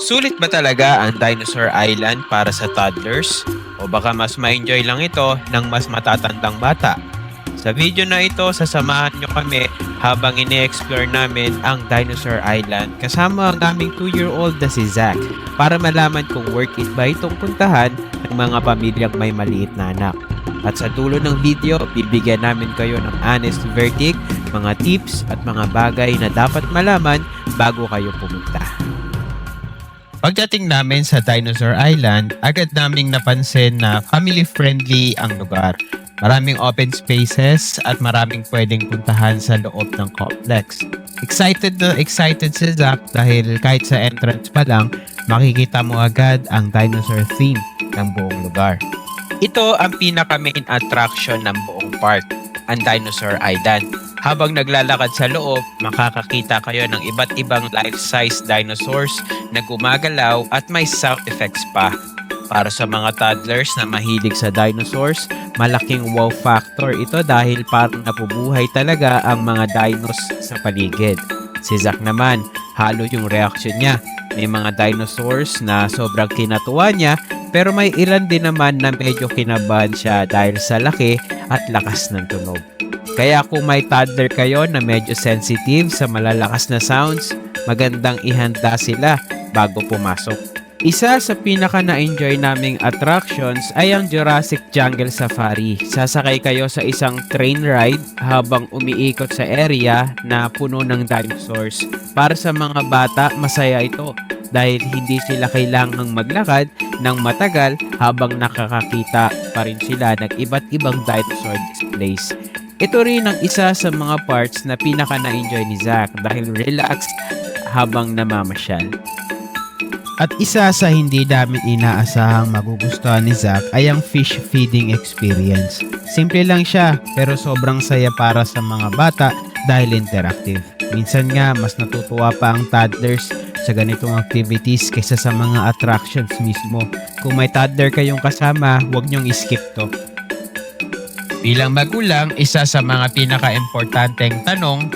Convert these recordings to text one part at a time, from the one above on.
Sulit ba talaga ang Dinosaur Island para sa toddlers? O baka mas ma-enjoy lang ito ng mas matatandang bata? Sa video na ito, sasamahan nyo kami habang ini-explore namin ang Dinosaur Island kasama ang aming 2-year-old na si Zach para malaman kung worth it ba itong puntahan ng mga pamilyang may maliit na anak. At sa dulo ng video, bibigyan namin kayo ng honest verdict, mga tips at mga bagay na dapat malaman bago kayo pumunta. Pagdating namin sa Dinosaur Island, agad naming napansin na family-friendly ang lugar. Maraming open spaces at maraming pwedeng puntahan sa loob ng complex. Excited na excited si Zach dahil kahit sa entrance pa lang, makikita mo agad ang dinosaur theme ng buong lugar. Ito ang pinaka-main attraction ng buong park, ang Dinosaur Island. Habang naglalakad sa loob, makakakita kayo ng iba't ibang life-size dinosaurs na gumagalaw at may sound effects pa. Para sa mga toddlers na mahilig sa dinosaurs, malaking wow factor ito dahil parang nabubuhay talaga ang mga dinos sa paligid. Si Zach naman, halo yung reaction niya. May mga dinosaurs na sobrang kinatuwa niya, pero may ilan din naman na medyo kinabahan siya dahil sa laki at lakas ng tunog. Kaya kung may toddler kayo na medyo sensitive sa malalakas na sounds, magandang ihanda sila bago pumasok. Isa sa pinaka na-enjoy naming attractions ay ang Jurassic Jungle Safari. Sasakay kayo sa isang train ride habang umiikot sa area na puno ng dinosaurs. Para sa mga bata, masaya ito dahil hindi sila kailangang maglakad ng matagal habang nakakakita pa rin sila ng iba't ibang dinosaur displays. Ito rin ang isa sa mga parts na pinaka na-enjoy ni Zach dahil relaxed habang namamasyal. At isa sa hindi namin inaasahang magugustuhan ni Zach ay ang fish feeding experience. Simple lang siya pero sobrang saya para sa mga bata dahil interactive. Minsan nga mas natutuwa pa ang toddlers sa ganitong activities kaysa sa mga attractions mismo. Kung may toddler kayong kasama, huwag niyong skip to. Bilang magulang, isa sa mga pinaka-importanteng tanong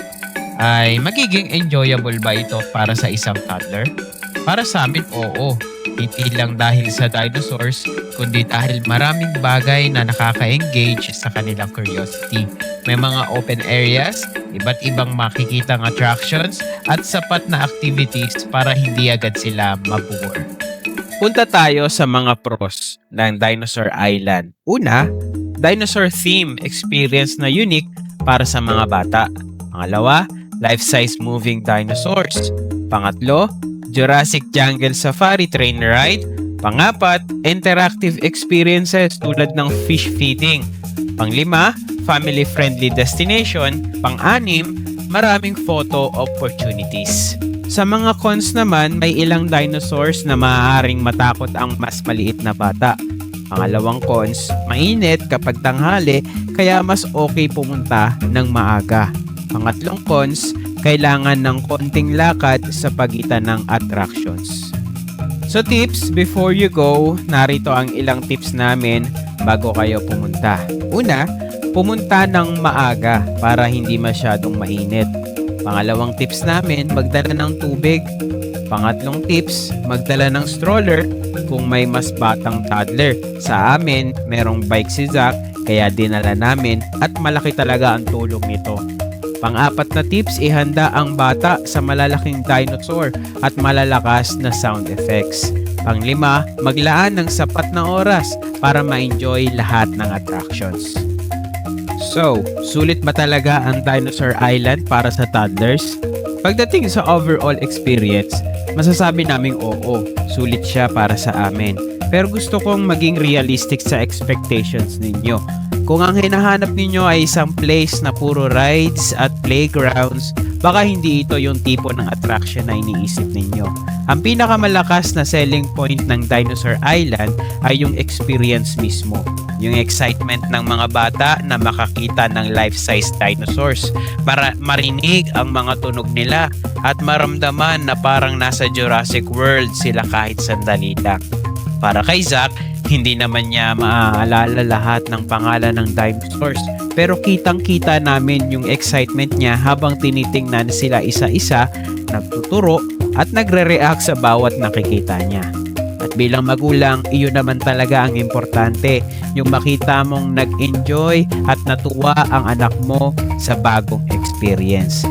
ay magiging enjoyable ba ito para sa isang toddler? Para sa amin, oo. Hindi lang dahil sa dinosaurs, kundi dahil maraming bagay na nakaka-engage sa kanilang curiosity. May mga open areas, iba't ibang makikitang attractions, at sapat na activities para hindi agad sila mabore. Punta tayo sa mga pros ng Dinosaur Island. Una, dinosaur theme experience na unique para sa mga bata. Pangalawa, life-size moving dinosaurs. Pangatlo, Jurassic Jungle Safari train ride. Pangapat, interactive experiences tulad ng fish feeding. Panglima, family-friendly destination. Pang-anim, maraming photo opportunities. Sa mga cons naman, may ilang dinosaurs na maaaring matakot ang mas maliit na bata. Pangalawang cons, mainit kapag tanghali kaya mas okay pumunta ng maaga. Pangatlong cons, kailangan ng konting lakad sa pagitan ng attractions. So tips, before you go, narito ang ilang tips namin bago kayo pumunta. Una, pumunta ng maaga para hindi masyadong mainit. Pangalawang tips namin, magdala ng tubig. Pangatlong tips, magdala ng stroller kung may mas batang toddler. Sa amin, merong bike si Zach, kaya dinala namin at malaki talaga ang tulong nito. Pang-apat na tips, ihanda ang bata sa malalaking dinosaur at malalakas na sound effects. Pang-lima, maglaan ng sapat na oras para ma-enjoy lahat ng attractions. So, sulit ba talaga ang Dinosaur Island para sa toddlers? Pagdating sa overall experience, masasabi naming oo, sulit siya para sa amin. Pero gusto kong maging realistic sa expectations ninyo. Kung ang hinahanap ninyo ay isang place na puro rides at playgrounds, baka hindi ito yung tipo ng attraction na iniisip ninyo. Ang pinakamalakas na selling point ng Dinosaur Island ay yung experience mismo. Yung excitement ng mga bata na makakita ng life-size dinosaurs, marinig ang mga tunog nila at maramdaman na parang nasa Jurassic World sila kahit sandali lang. Para kay Zach, hindi naman niya maaalala lahat ng pangalan ng dinosaurs. Pero kitang-kita namin yung excitement niya habang tinitingnan sila isa-isa, nagtuturo at nagre-react sa bawat nakikita niya. At bilang magulang, iyon naman talaga ang importante, yung makita mong nag-enjoy at natuwa ang anak mo sa bagong experience.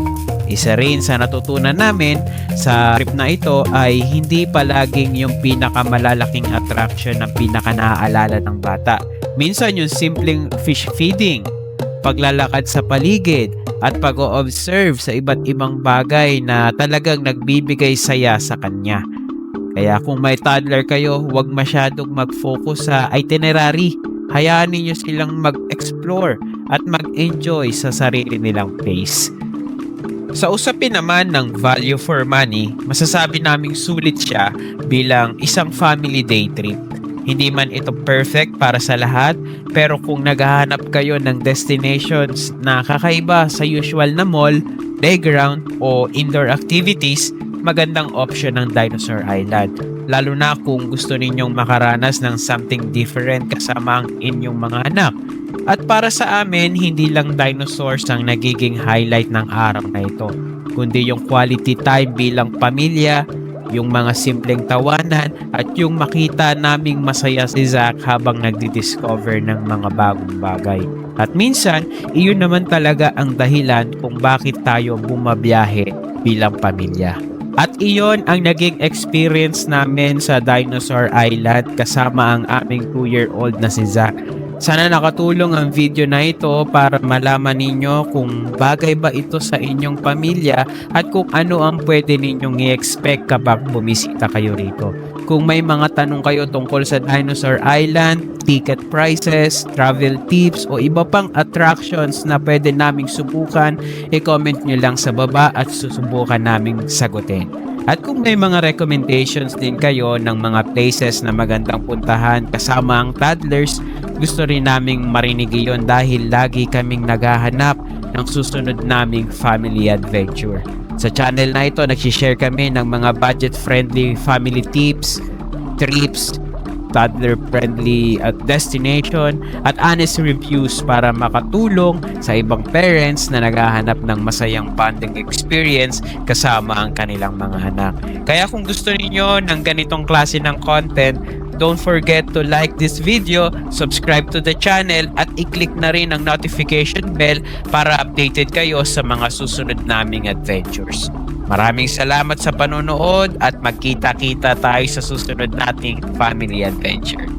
Isa rin sa natutunan namin sa trip na ito ay hindi palaging yung pinakamalalaking attraction ang pinaka-naaalala ng bata. Minsan yung simpleng fish feeding, paglalakad sa paligid, at pag-o-observe sa iba't ibang bagay na talagang nagbibigay saya sa kanya. Kaya kung may toddler kayo, huwag masyadong mag-focus sa itinerary. Hayaan ninyo silang mag-explore at mag-enjoy sa sarili nilang pace. Sa usapin naman ng value for money, masasabi naming sulit siya bilang isang family day trip. Hindi man ito perfect para sa lahat, pero kung naghahanap kayo ng destinations na kakaiba sa usual na mall, playground o indoor activities, magandang option ng Dinosaur Island. Lalo na kung gusto ninyong makaranas ng something different kasama ang inyong mga anak. At para sa amin, hindi lang dinosaurs ang nagiging highlight ng araw na ito, kundi yung quality time bilang pamilya, yung mga simpleng tawanan, at yung makita naming masaya si Zach habang nagdi-discover ng mga bagong bagay. At minsan, iyon naman talaga ang dahilan kung bakit tayo bumabiyahe bilang pamilya. At iyon ang naging experience namin sa Dinosaur Island kasama ang aming 2-year-old na si Zach. Sana nakatulong ang video na ito para malaman ninyo kung bagay ba ito sa inyong pamilya at kung ano ang pwede ninyong i-expect kapag bumisita kayo rito. Kung may mga tanong kayo tungkol sa Dinosaur Island, ticket prices, travel tips o iba pang attractions na pwede naming subukan, i-comment nyo lang sa baba at susubukan naming sagutin. At kung may mga recommendations din kayo ng mga places na magandang puntahan kasama ang toddlers, gusto rin naming marinig iyon dahil lagi kaming naghahanap ng susunod naming family adventure. Sa channel na ito, nagsishare kami ng mga budget-friendly family tips, trips, toddler-friendly destination, at honest reviews para makatulong sa ibang parents na naghahanap ng masayang bonding experience kasama ang kanilang mga anak. Kaya kung gusto niyo ng ganitong klase ng content, don't forget to like this video, subscribe to the channel, at i-click na rin ang notification bell para updated kayo sa mga susunod naming adventures. Maraming salamat sa panonood at magkita-kita tayo sa susunod nating family adventure.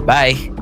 Bye!